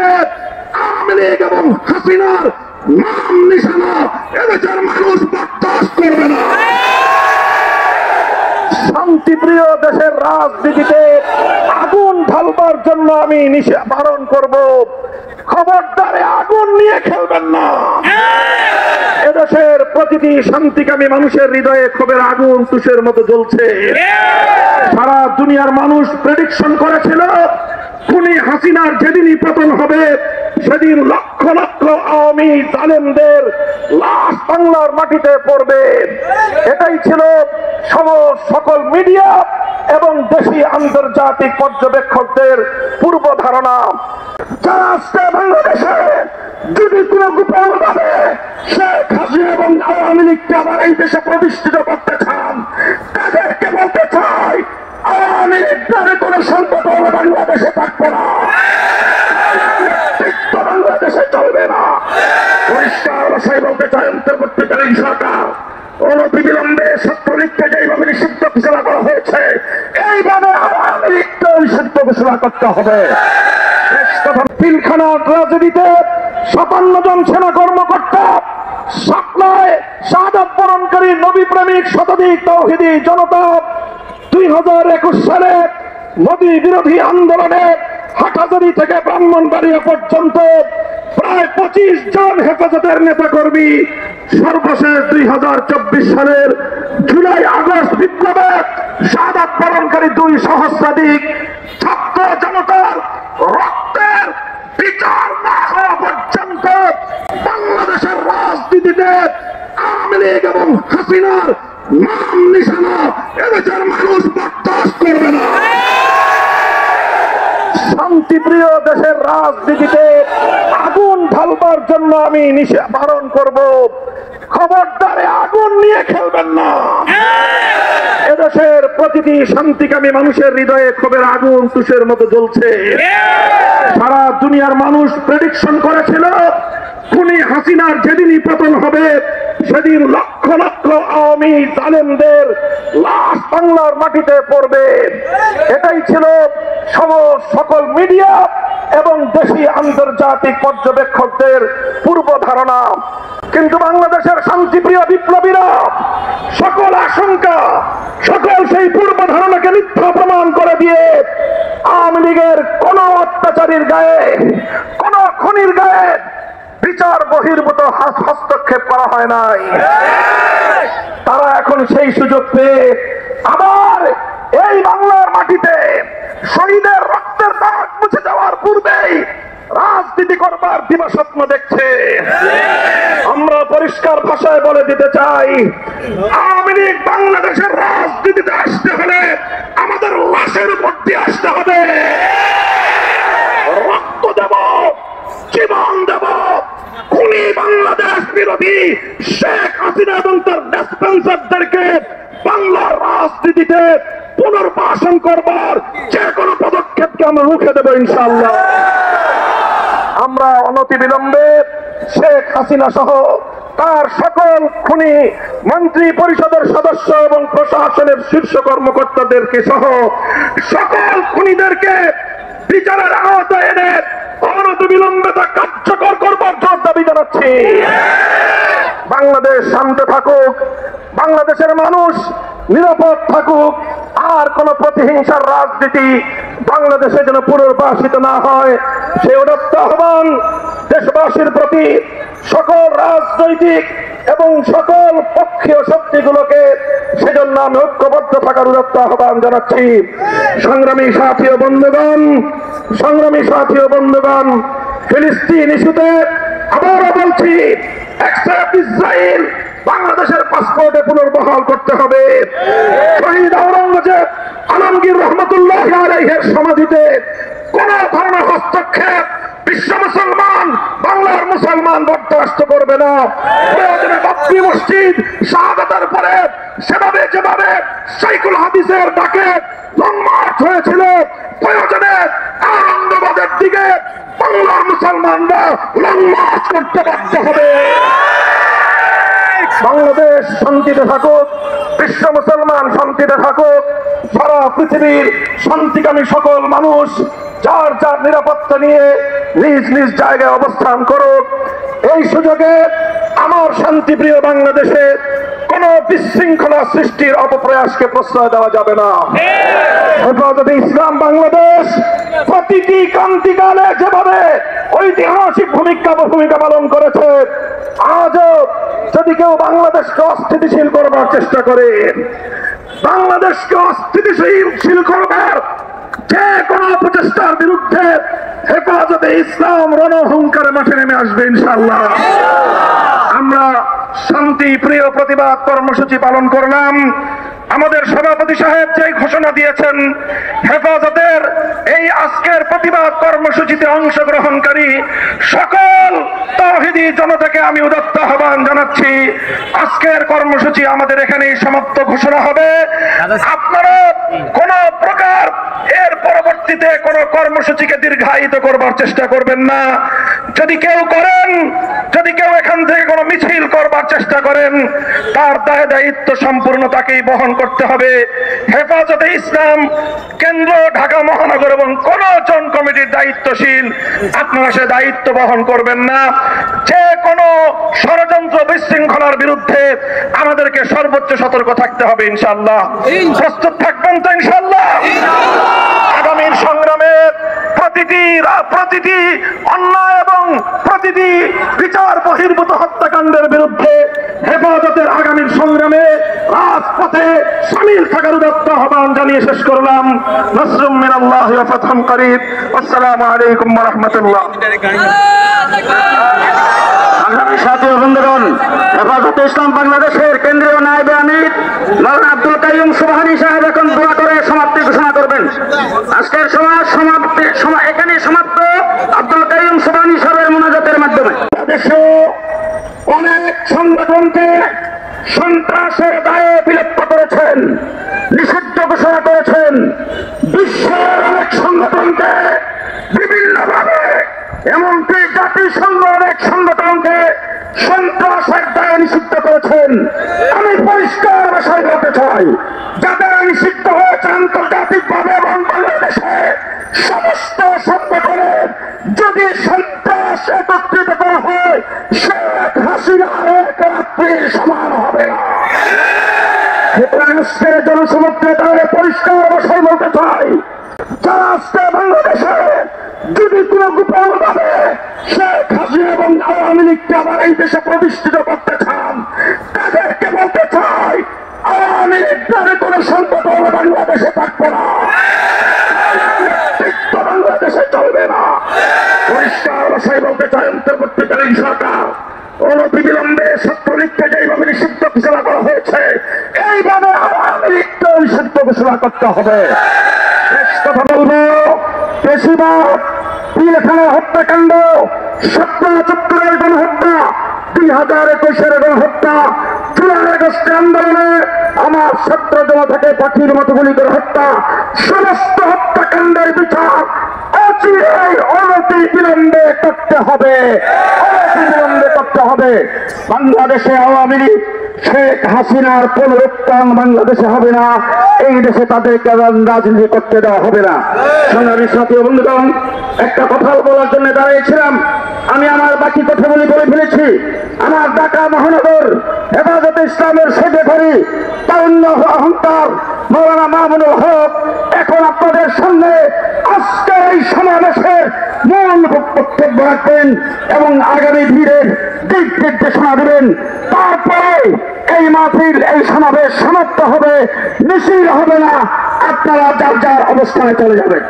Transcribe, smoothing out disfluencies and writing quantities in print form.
রাজনীতিতে আওয়ামী লীগ এবং হাসিনার নাম নিশানা এদেশের মানুষ বরদাস্ত করবে না। শান্তিপ্রিয় দেশের রাজনীতিতে আগুন ঢালবার জন্য আমি বারণ করব, খবরদারে আগুন নিয়ে খেলবেন না। এদেশের প্রতিটি শান্তিকামী মানুষের হৃদয়ে ক্ষোভের আগুন তুষের মতো জ্বলছে। সারা দুনিয়ার মানুষ প্রেডিকশন করেছিল খুনি হাসিনার যেদিনই পতন হবে সেদিন লক্ষ লক্ষ আওয়ামী জালেমদের লাশ বাংলার মাটিতে পড়বে। এটাই ছিল সকল মিডিয়া এবং দেশি আন্তর্জাতিক পর্যবেক্ষকদের পূর্ব ধারণা। যারা আজকে বাংলাদেশে যদি কোনো গোপন ভাবে শেখ হাসিনা এবং আওয়ামী লীগকে আবার এই দেশে প্রতিষ্ঠিত করতে চান, তাদেরকে বলতে চাই আওয়ামী লীগ নামে কোনো সম্পদ বাংলাদেশে থাকবে না, বাংলাদেশে চলবে না। পরিষ্কার ভাষায় বলতে চাই অন্তর্বর্তীকালীন সরকার অনতিবিলম্বে ছাত্রলীগকে যেভাবে নিষিদ্ধ ঘোষণা করা হয়েছে এইভাবে আওয়ামী লীগকে নিষিদ্ধ ঘোষণা করতে হবে। পিলখানা ট্রাজেডিতে ৫৭ জন সেনা কর্মকর্তা, সাতনায় শাহাদাত বরণকারী নবী প্রেমিক শতাধিক তাওহীদি জনতা ২০২১ সালে মোদী বিরোধী আন্দোলনে হাটহাজারী থেকে ব্রাহ্মণবাড়িয়া পর্যন্ত প্রায় ২৫ জন হেফাজতের নেতাকর্মী, সর্বশেষ ২০২৪ সালের জুলাই আগস্ট বিপ্লবে শাহাদাত বরণকারী ২ সহস্রাধিক ছাত্র জনতার রক্তের বিচার না হওয়া পর্যন্ত বাংলাদেশের রাজনীতিতে আওয়ামী লীগ এবং হাসিনার নাম নিশানা এদেশের মানুষ বরদাস্ত করবে না। শান্তিপ্রিয় দেশের রাজনীতিতে আগুন ঢালবার জন্য আমি বারণ করব, খবরদারে আগুন নিয়ে খেলবেন না। এদেশের প্রতিটি শান্তিকামী মানুষের হৃদয়ে ক্ষোভের আগুন তুষের মতো জ্বলছে। সারা দুনিয়ার মানুষ প্রেডিকশন করেছিল খুনি হাসিনার যেদিনই পতন হবে সেদিন লক্ষ লক্ষ আওয়ামী জালেমদের লাশ বাংলার মাটিতে পড়বে। এটাই ছিল সকল মিডিয়া এবং দেশি আন্তর্জাতিক পর্যবেক্ষকদের পূর্ব ধারণা। কিন্তু বাংলাদেশের শান্তিপ্রিয় বিপ্লবীরা সকল আশঙ্কা, সকল সেই পূর্ব ধারণাকে মিথ্যা প্রমাণ করে দিয়ে আওয়ামী লীগের কোন অত্যাচারীর গায়ে, কোন খুনির গায়ে বিচার বহির্ভূত হস্তক্ষেপ করা হয় নাই। তারা এখন সেই সুযোগ পেয়ে আবার এই বাংলার মাটিতে শহীদের রক্তের দাগ মুছে যাওয়ার পূর্বেই রাজনীতি করবার দিবাস্বপ্ন দেখছে। আমরা পরিষ্কার ভাষায় বলে দিতে চাই, আওয়ামী লীগ বাংলাদেশের রাজনীতিতে আসতে হলে আমাদের লাশের উপর দিয়ে আসতে হবে। রক্ত দেব, জীবন দেব, খুনি বাংলাদেশ বিরোধী শেখ হাসিনা এবং তার ডিসপেন্সারদেরকে বাংলার রাজনীতিতে পুনর্বাসন করবার যে কোনো পদক্ষেপকে আমরা রুখে দেব ইনশাআল্লাহ। আমরা অনতিবিলম্বে শেখ হাসিনা সহ তার সকল খুনি মন্ত্রী পরিষদের সদস্য এবং প্রশাসনের শীর্ষ কর্মকর্তাদেরকে সহ সকল খুনিদেরকে বিচারের আওতায় এনে অনতিবিলম্বে তা কার্যকর করবার জোর দাবি জানাচ্ছি। বাংলাদেশ শান্ত থাকুক, বাংলাদেশের মানুষ নিরাপদ থাকুক, আর কোন প্রতিহিংসার রাজনীতি বাংলাদেশে যেন পুনর্বাসিত না হয় সেই উদাত্ত আহ্বান দেশবাসীর প্রতি সকল রাজনৈতিক এবং সকল পক্ষীয় শক্তিগুলোকে সেজন্য আমি ঐক্যবদ্ধ থাকার উদাত্ত আহ্বান জানাচ্ছি। সংগ্রামী সাথী ও বন্ধুগণ, সংগ্রামী সাথী ও বন্ধুগণ, ফিলিস্তিন ইস্যুতে আবারও বলছি, অ্যাকসেপ্ট ইসরায়েল বাংলাদেশের পাসপোর্টে পুনর্বহাল করতে হবে। শহীদ আওরঙ্গজেব আলমগীর রহমতুল্লাহ আলাইহির সমাধিতে কোন ধরনের হস্তক্ষেপ বিশ্ব মুসলমান, বাংলার মুসলমান বরদাস্ত করবে না। প্রয়োজনে বাবরি মসজিদ শাহাদাতের পরে যেভাবে শাইখুল হাদিসের ডাকে লং মার্চ হয়েছিল, প্রয়োজনে আনন্দবাদের দিকে বাংলার মুসলমানরা লং মার্চ করতে বাধ্য হবে। বাংলাদেশ শান্তিতে থাকুক, বিশ্ব মুসলমান শান্তিতে থাকুক, সারা পৃথিবীর শান্তিকামী সকল মানুষ যার যার নিরাপত্তা নিয়ে নিজ নিজ জায়গায় অবস্থান করুক। এই সুযোগে আমার শান্তিপ্রিয় বাংলাদেশে কোন বিশৃঙ্খলা সৃষ্টির অপপ্রয়াসকে প্রশ্রয় দেওয়া যাবে না। হেফাজতে ইসলাম বাংলাদেশ প্রতিটি ক্রান্তিকালে যেভাবে ঐতিহাসিক ভূমিকা পালন করেছে, আজও যদি কেউ বাংলাদেশকে অস্থিতিশীল করবার চেষ্টা করে, বাংলাদেশকে অস্থিতিশীল করবার যে কোনো প্রচেষ্টার বিরুদ্ধে হেফাজতে ইসলাম রণহুঙ্কারে মাঠে নেমে আসবে ইনশাআল্লাহ। আমরা শান্তি প্রিয় প্রতিবাদ কর্মসূচি পালন করলাম। আমাদের সভাপতি সাহেব যে ঘোষণা দিয়েছেন, হেফাজতের এই আজকের প্রতিবাদ কর্মসূচিতে অংশগ্রহণকারী সকল তাওহীদি জনতাকে আমি উদাত্ত আহ্বান জানাচ্ছি। আজকের কর্মসূচি আমাদের এখানেই সমাপ্ত ঘোষণা হবে। আপনারা কোন প্রকার এর পরবর্তীতে কোন কর্মসূচিকে দীর্ঘায়িত করবার চেষ্টা করবেন না। যদি কেউ করেন, যদি কেউ এখান থেকে কোনো মিছিল করবার চেষ্টা করেন, তার দায় দায়িত্ব সম্পূর্ণ তাকেই বহন করতে হবে। হেফাজতে ইসলাম কেন্দ্র, ঢাকা মহানগর এবং কোন জন কমিটির দায়িত্বশীল, আপনারা সে দায়িত্ব বহন করবেন না। যে কোনো ষড়যন্ত্র বিশৃঙ্খলার বিরুদ্ধে আমাদেরকে সর্বোচ্চ সতর্ক থাকতে হবে ইনশাআল্লাহ। প্রস্তুত থাকবেন তো ইনশাআল্লাহ? আগামীর সংগ্রামে প্রতিটি অন্যায় এবং প্রতিটি বিচার বহির্ভূত হত্যাকাণ্ডের বিরুদ্ধে হেফাজতের আগামীর সংগ্রামে রাজপথে শামিল থাকার উদাত্ত আহ্বান জানিয়ে শেষ করলাম। নাসরুম মিনাল্লাহি ওয়া ফাতহুম করিব। আসসালামু আলাইকুম ওয়া রাহমাতুল্লাহ। সাথী বন্ধুগণ, হেফাজতে ইসলাম বাংলাদেশের কেন্দ্রীয় নায়েবে আমির মাওলানা আব্দুল কাইয়ুম সুবহানী সাহেব এখন দোয়া করে সমাপ্তি ঘোষণা করবেন। আজকের সময় এখানে সমাপ্ত আব্দুল কাইয়ুম সুবহানী সাহেবের মুনাজাতের মাধ্যমে। দেশে অনেক সংগঠনকে সন্ত্রাসের দায়ে বিলুপ্ত করেছেন, নিষিদ্ধ ঘোষণা করেছেন। বিশ্বের অনেক সংগঠনকে বিভিন্নভাবে, এমনকি জাতিসংঘ অনেক সংগঠনকে সন্ত্রাসের দায়ে নিষিদ্ধ করেছেন। আমি পরিষ্কার ভাষায় বলতে চাই, যাদের নিষিদ্ধ হয়েছে আন্তর্জাতিকভাবে এবং বাংলাদেশে সমস্ত সংগঠনের যদি সন্ত্রাস একত্রিত করা হয়, শেখ হাসিনার এক রাত্রির সমান হবে না। আজকের জনসমুদ্রে তাদের পরিষ্কার ভাষায় বলতে চাই, যারা আজকে বাংলাদেশে যদি কোন গোপন ভাবে শেখ হাসিনা এবং আওয়ামী লীগকে আবার এই দেশে প্রতিষ্ঠিত করতে চান, তাদেরকে বলতে চাই, আওয়ামী লীগ নামে কোন সংগঠন বাংলাদেশে থাকবে না, বাংলাদেশে চলবে না। পরিষ্কার ভাষায় বলতে চাই, অন্তর্বর্তীকালীন সরকার অনতিবিলম্বে ছাত্রলীগকে যেভাবে নিষিদ্ধ ঘোষণা করা হয়েছে, এইভাবে আওয়ামী লীগকে নিষিদ্ধ ঘোষণা করতে হবে। শেষ কথা বলবো, বেশিরভাগ পিলখানা হত্যাকাণ্ড, 17/7 গণহত্যা, 2021 গণহত্যা, জুলাই আগস্টের আন্দোলনে আমার ছাত্র জনতাকে পাখির মতো গুলি করে হত্যা, সমস্ত হত্যাকাণ্ডের বিচার অচিরেই অনতিবিলম্বে করতে হবে, অনতিবিলম্বে করতে হবে। বাংলাদেশে আওয়ামী লীগ শেখ হাসিনার পুনরুত্থান বাংলাদেশে হবে না, এই দেশে তাদেরকে রাজনীতি করতে দেওয়া হবে না। সংগ্রামী সাথী বন্ধুগণ, একটা কথা বলার জন্য দাঁড়িয়েছিলাম, আমি আমার বাকি কথাগুলি বলে ফেলেছি। আমার ঢাকা মহানগর হেফাজতে ইসলামের সেক্রেটারি তারুণ্য অহংকার মাওলানা মামুনুল হক এখন আপনাদের সামনে আজকে এই সমাবেশের মূল বক্তব্য রাখবেন এবং আগামী দিনের দিক নির্দেশনা দেবেন। তারপরে এই মাহফিল, এই সমাবেশ সমাপ্ত হবে, মিছিল হবে না, আপনারা যার যার অবস্থানে চলে যাবেন।